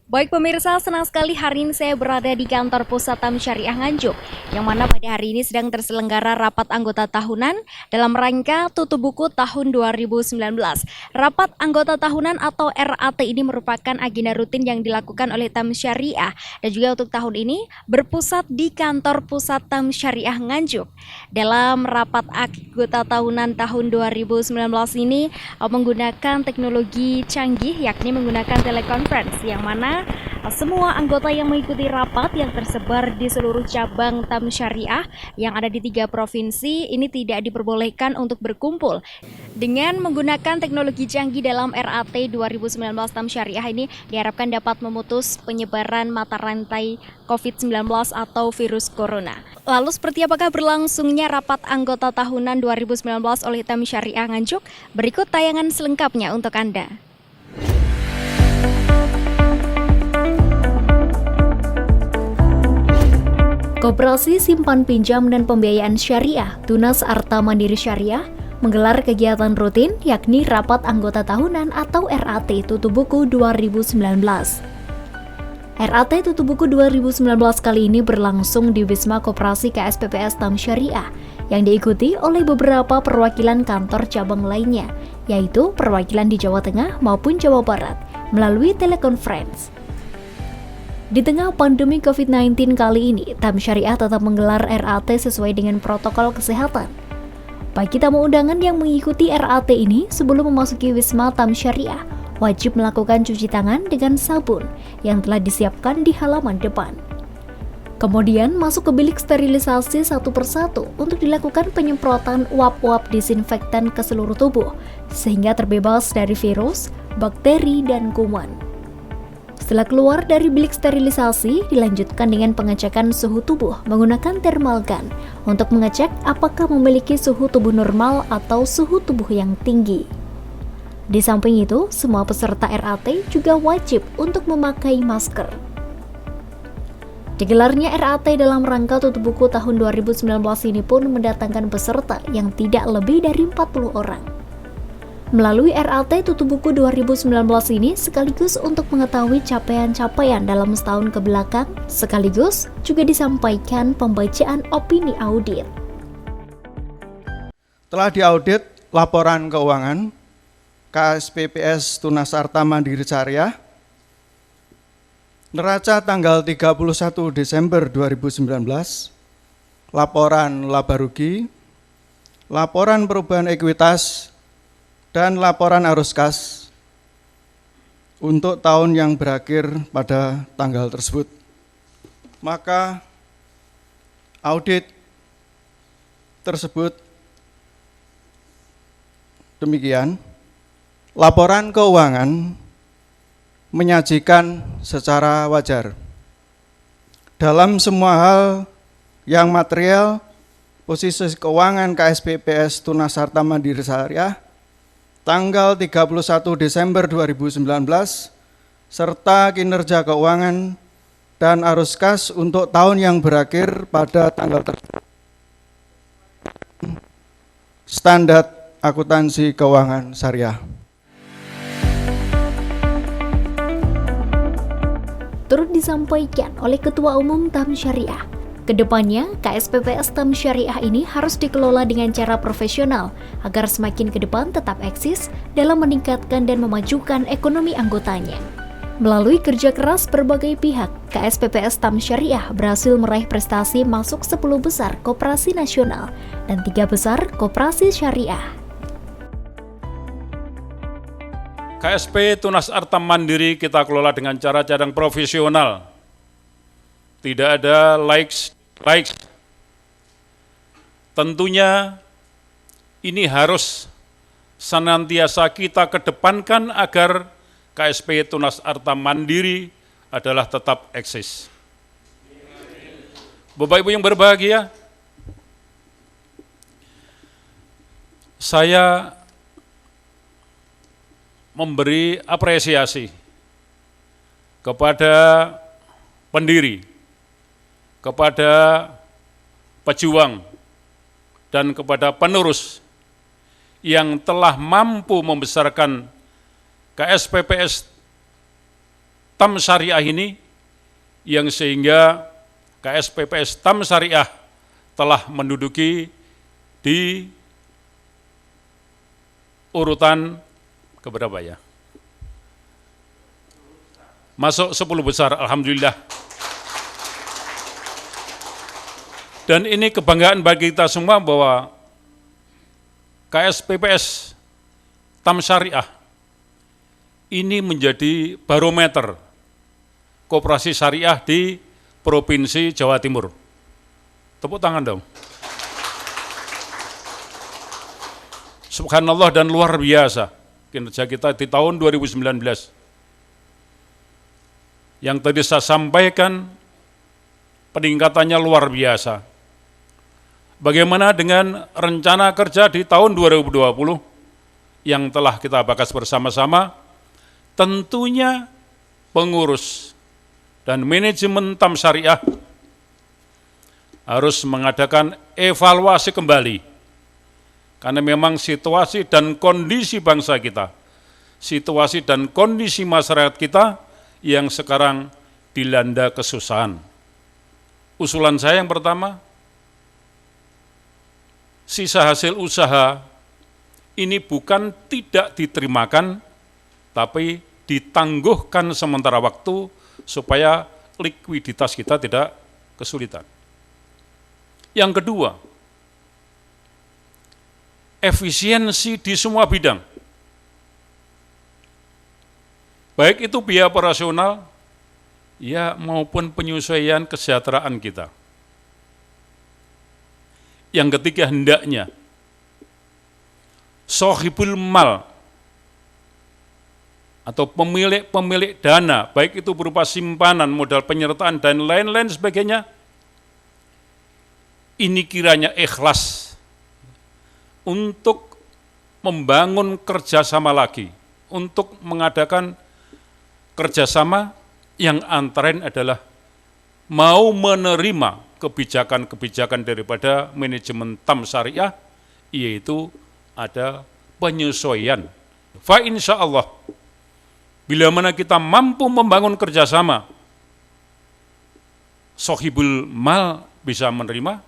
Baik pemirsa, senang sekali hari ini saya berada di kantor Pusat TAM Syariah Nganjuk, yang mana pada hari ini sedang terselenggara rapat anggota tahunan dalam rangka tutup buku tahun 2019. Rapat anggota tahunan atau RAT ini merupakan agenda rutin yang dilakukan oleh TAM Syariah dan juga untuk tahun ini berpusat di kantor Pusat TAM Syariah Nganjuk. Dalam rapat anggota tahunan tahun 2019 ini menggunakan teknologi canggih, yakni menggunakan telekonferensi, yang mana semua anggota yang mengikuti rapat yang tersebar di seluruh cabang TAM Syariah yang ada di 3 provinsi ini tidak diperbolehkan untuk berkumpul. Dengan menggunakan teknologi canggih dalam RAT 2019 TAM Syariah ini diharapkan dapat memutus penyebaran mata rantai COVID-19 atau virus corona. Lalu seperti apakah berlangsungnya rapat anggota tahunan 2019 oleh TAM Syariah Nganjuk? Berikut tayangan selengkapnya untuk Anda. Koperasi Simpan Pinjam dan Pembiayaan Syariah Tunas Arta Mandiri Syariah menggelar kegiatan rutin yakni Rapat Anggota Tahunan atau RAT Tutup Buku 2019. RAT Tutup Buku 2019 kali ini berlangsung di Wisma Koperasi KSPPS TAM Syariah yang diikuti oleh beberapa perwakilan kantor cabang lainnya, yaitu perwakilan di Jawa Tengah maupun Jawa Barat melalui telekonferensi. Di tengah pandemi COVID-19 kali ini, TAM Syariah tetap menggelar RAT sesuai dengan protokol kesehatan. Bagi tamu undangan yang mengikuti RAT ini sebelum memasuki Wisma TAM Syariah, wajib melakukan cuci tangan dengan sabun yang telah disiapkan di halaman depan. Kemudian masuk ke bilik sterilisasi satu persatu untuk dilakukan penyemprotan uap-uap disinfektan ke seluruh tubuh, sehingga terbebas dari virus, bakteri, dan kuman. Setelah keluar dari bilik sterilisasi, dilanjutkan dengan pengecekan suhu tubuh menggunakan thermal gun untuk mengecek apakah memiliki suhu tubuh normal atau suhu tubuh yang tinggi. Di samping itu, semua peserta RAT juga wajib untuk memakai masker. Digelarnya RAT dalam rangka tutup buku tahun 2019 ini pun mendatangkan peserta yang tidak lebih dari 40 orang. Melalui RAT Tutup Buku 2019 ini sekaligus untuk mengetahui capaian-capaian dalam setahun ke belakang, sekaligus juga disampaikan pembacaan opini audit. Telah diaudit laporan keuangan KSPPS Tunas Arta Mandiri Syariah neraca tanggal 31 Desember 2019, laporan laba rugi, laporan perubahan ekuitas, dan laporan arus kas untuk tahun yang berakhir pada tanggal tersebut. Maka audit tersebut demikian, laporan keuangan menyajikan secara wajar dalam semua hal yang material. Posisi keuangan KSPPS Tunas Arta Mandiri Syariah tanggal 31 Desember 2019 serta kinerja keuangan dan arus kas untuk tahun yang berakhir pada tanggal tersebut. Standar akuntansi keuangan syariah. Turut disampaikan oleh Ketua Umum TAM Syariah, kedepannya KSPPS TAM Syariah ini harus dikelola dengan cara profesional agar semakin ke depan tetap eksis dalam meningkatkan dan memajukan ekonomi anggotanya. Melalui kerja keras berbagai pihak, KSPPS TAM Syariah berhasil meraih prestasi masuk 10 besar koperasi nasional dan 3 besar koperasi syariah. KSP Tunas Arta Mandiri kita kelola dengan cara-cara yang profesional. Tidak ada likes. Tentunya ini harus senantiasa kita kedepankan agar KSP Tunas Arta Mandiri adalah tetap eksis. Bapak Ibu yang berbahagia, saya memberi apresiasi kepada pendiri, kepada pejuang, dan kepada penerus yang telah mampu membesarkan KSPPS TAM Syariah ini yang sehingga KSPPS TAM Syariah telah menduduki di urutan keberapa ya? Masuk 10 besar, alhamdulillah. Dan ini kebanggaan bagi kita semua bahwa KSPPS TAM Syariah ini menjadi barometer koperasi syariah di Provinsi Jawa Timur. Tepuk tangan dong. Subhanallah, dan luar biasa kinerja kita di tahun 2019. Yang tadi saya sampaikan, peningkatannya luar biasa. Bagaimana dengan rencana kerja di tahun 2020 yang telah kita bahas bersama-sama? Tentunya pengurus dan manajemen TAM Syariah harus mengadakan evaluasi kembali. Karena memang situasi dan kondisi bangsa kita, situasi dan kondisi masyarakat kita yang sekarang dilanda kesusahan. Usulan saya yang pertama, sisa hasil usaha ini bukan tidak diterimakan, tapi ditangguhkan sementara waktu supaya likuiditas kita tidak kesulitan. Yang kedua, efisiensi di semua bidang. Baik itu biaya operasional, ya maupun penyesuaian kesejahteraan kita. Yang ketiga, hendaknya sohibul mal atau pemilik dana, baik itu berupa simpanan, modal penyertaan, dan lain-lain sebagainya, ini kiranya ikhlas untuk membangun kerjasama lagi, untuk mengadakan kerjasama yang antara lain adalah mau menerima kebijakan-kebijakan daripada manajemen TAM Syariah, yaitu ada penyesuaian. Fa insya Allah, bila mana kita mampu membangun kerjasama, sohibul mal bisa menerima,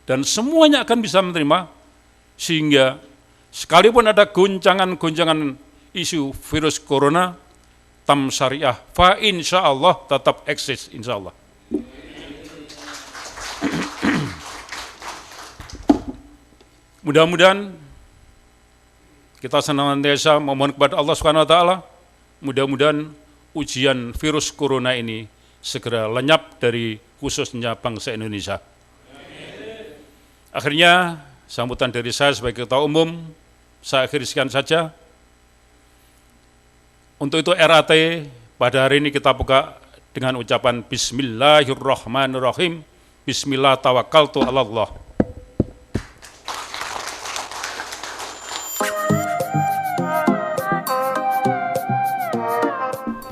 dan semuanya akan bisa menerima, sehingga sekalipun ada goncangan-goncangan isu virus corona, TAM Syariah, fa insya Allah tetap eksis, insya Allah. Mudah-mudahan kita senantiasa memohon kepada Allah Subhanahu wa taala, mudah-mudahan ujian virus corona ini segera lenyap dari khususnya bangsa Indonesia. Akhirnya sambutan dari saya sebagai Ketua Umum, saya akhiri sekian saja. Untuk itu RAT pada hari ini kita buka dengan ucapan Bismillahirrahmanirrahim. Bismillah tawakkaltu 'ala Allah.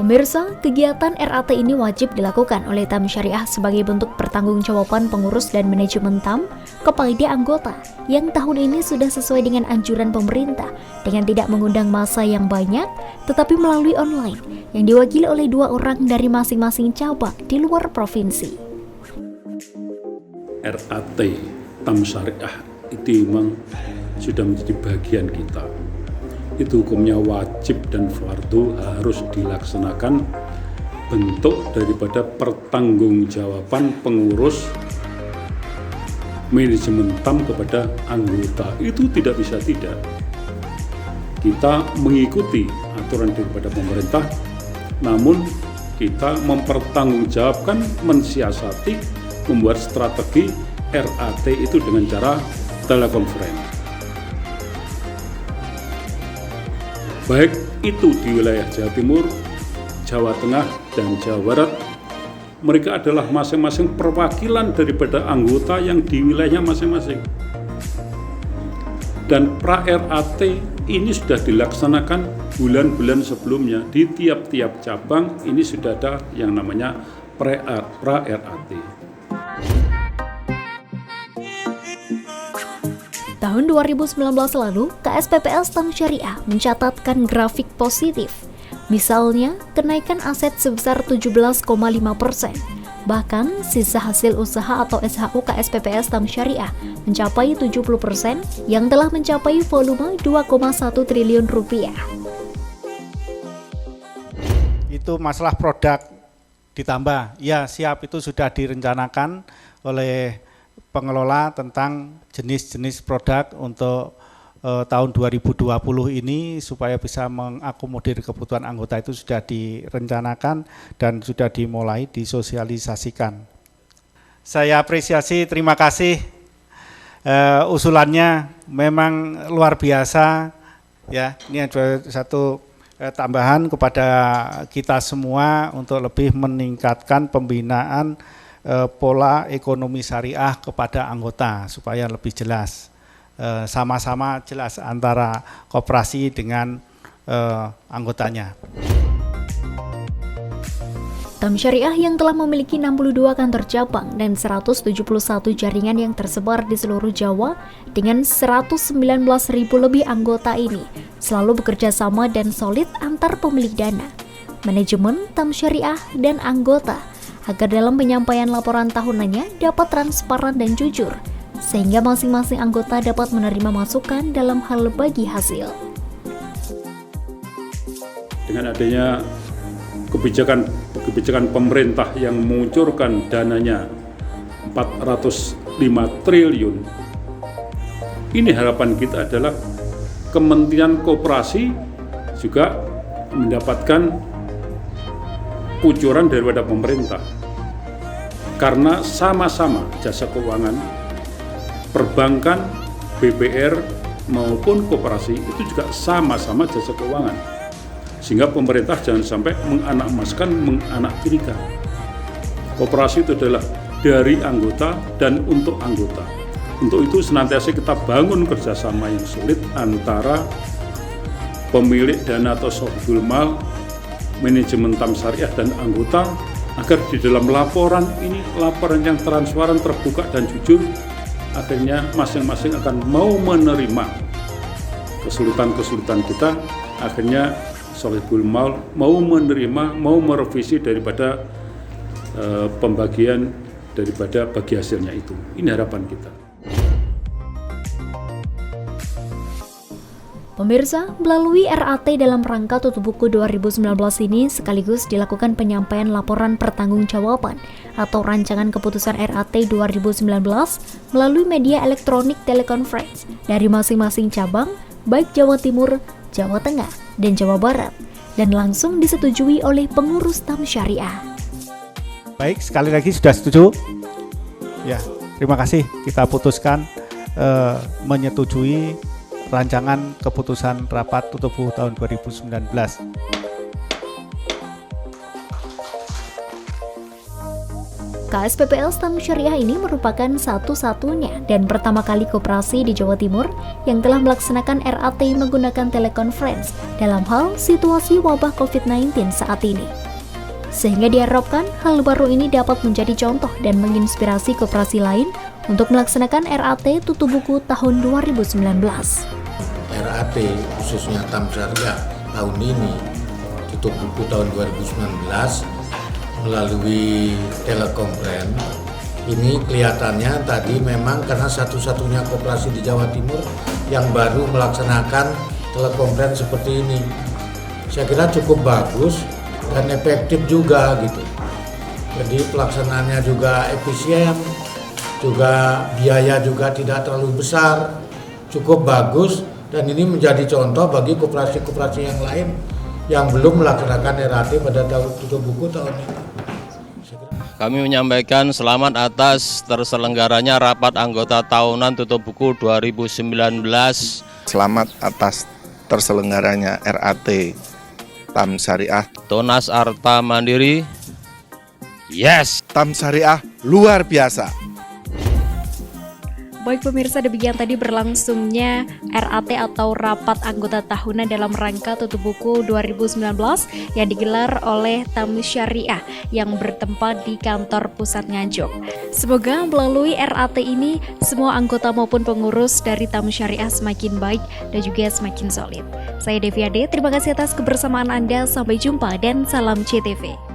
Pemirsa, kegiatan RAT ini wajib dilakukan oleh TAM Syariah sebagai bentuk pertanggungjawaban pengurus dan manajemen TAM kepada anggota yang tahun ini sudah sesuai dengan anjuran pemerintah dengan tidak mengundang massa yang banyak, tetapi melalui online yang diwakili oleh 2 orang dari masing-masing cabang di luar provinsi. RAT TAM Syariah itu memang sudah menjadi bagian kita. Itu hukumnya wajib dan fardu harus dilaksanakan, bentuk daripada pertanggungjawaban pengurus manajemen TAM kepada anggota. Itu tidak bisa tidak. Kita mengikuti aturan daripada pemerintah, namun kita mempertanggungjawabkan, mensiasati, membuat strategi RAT itu dengan cara telekonferensi. Baik itu di wilayah Jawa Timur, Jawa Tengah, dan Jawa Barat, mereka adalah masing-masing perwakilan daripada anggota yang di wilayahnya masing-masing. Dan pra-RAT ini sudah dilaksanakan bulan-bulan sebelumnya. Di tiap-tiap cabang ini sudah ada yang namanya pra-RAT. Tahun 2019 lalu, KSPPS TAM Syariah mencatatkan grafik positif, Misalnya, kenaikan aset sebesar 17,5%. Bahkan, sisa hasil usaha atau SHU KSPPS TAM Syariah mencapai 70% yang telah mencapai volume 2,1 triliun rupiah. Itu masalah produk ditambah, ya siap, itu sudah direncanakan oleh pengelola tentang jenis-jenis produk untuk tahun 2020 ini supaya bisa mengakomodir kebutuhan anggota itu sudah direncanakan dan sudah dimulai disosialisasikan. Saya apresiasi, terima kasih usulannya memang luar biasa ya. Ini ada satu tambahan kepada kita semua untuk lebih meningkatkan pembinaan pola ekonomi syariah kepada anggota supaya lebih jelas. Sama-sama jelas antara koperasi dengan anggotanya. TAM Syariah yang telah memiliki 62 kantor cabang dan 171 jaringan yang tersebar di seluruh Jawa dengan 119.000 lebih anggota ini selalu bekerja sama dan solid antar pemilik dana, manajemen TAM Syariah dan anggota agar dalam penyampaian laporan tahunannya dapat transparan dan jujur, sehingga masing-masing anggota dapat menerima masukan dalam hal bagi hasil. Dengan adanya kebijakan pemerintah yang mengucurkan dananya 405 triliun, ini harapan kita adalah Kementerian Koperasi juga mendapatkan kucuran daripada pemerintah, karena sama-sama jasa keuangan, perbankan, BPR maupun koperasi itu juga sama-sama jasa keuangan, sehingga pemerintah jangan sampai menganak-emaskan, menganak-tirikan. Koperasi itu adalah dari anggota dan untuk anggota. Untuk itu senantiasa kita bangun kerjasama yang solid antara pemilik dana atau sahibul mal, manajemen TAM Syariah dan anggota, agar di dalam laporan ini, laporan yang transparan, terbuka dan jujur, akhirnya masing-masing akan mau menerima kesulitan-kesulitan kita, akhirnya sahibul mal mau menerima, mau merevisi daripada pembagian daripada bagi hasilnya itu. Ini harapan kita. Pemirsa, melalui RAT dalam rangka tutup buku 2019 ini sekaligus dilakukan penyampaian laporan pertanggungjawaban atau rancangan keputusan RAT 2019 melalui media elektronik telekonferensi dari masing-masing cabang, baik Jawa Timur, Jawa Tengah, dan Jawa Barat, dan langsung disetujui oleh pengurus TAM Syariah. Baik, sekali lagi sudah setuju? Ya, terima kasih. Kita putuskan menyetujui rancangan keputusan rapat tutup buku tahun 2019. KSPPS TAM Syariah ini merupakan satu-satunya dan pertama kali koperasi di Jawa Timur yang telah melaksanakan RAT menggunakan telekonferensi dalam hal situasi wabah COVID-19 saat ini. Sehingga diharapkan hal baru ini dapat menjadi contoh dan menginspirasi koperasi lain untuk melaksanakan RAT tutup buku tahun 2019. RAT khususnya TAM Syariah tahun ini tutup buku tahun 2019 melalui telekonferensi ini kelihatannya tadi memang karena satu-satunya koperasi di Jawa Timur yang baru melaksanakan telekonferensi seperti ini. Saya kira cukup bagus dan efektif juga gitu. Jadi pelaksanaannya juga efisien, juga biaya juga tidak terlalu besar, cukup bagus. Dan ini menjadi contoh bagi koperasi-koperasi yang lain yang belum melaksanakan RAT pada tahun tutup buku tahun ini. Kami menyampaikan selamat atas terselenggaranya rapat anggota tahunan tutup buku 2019. Selamat atas terselenggaranya RAT TAM Syariah. Tunas Arta Mandiri. Yes. TAM Syariah luar biasa. Baik pemirsa, demikian tadi berlangsungnya RAT atau Rapat Anggota Tahunan dalam rangka tutup buku 2019 yang digelar oleh Tamu Syariah yang bertempat di kantor pusat Nganjuk. Semoga melalui RAT ini semua anggota maupun pengurus dari Tamu Syariah semakin baik dan juga semakin solid. Saya Devi Ade, terima kasih atas kebersamaan Anda, sampai jumpa dan salam CTV.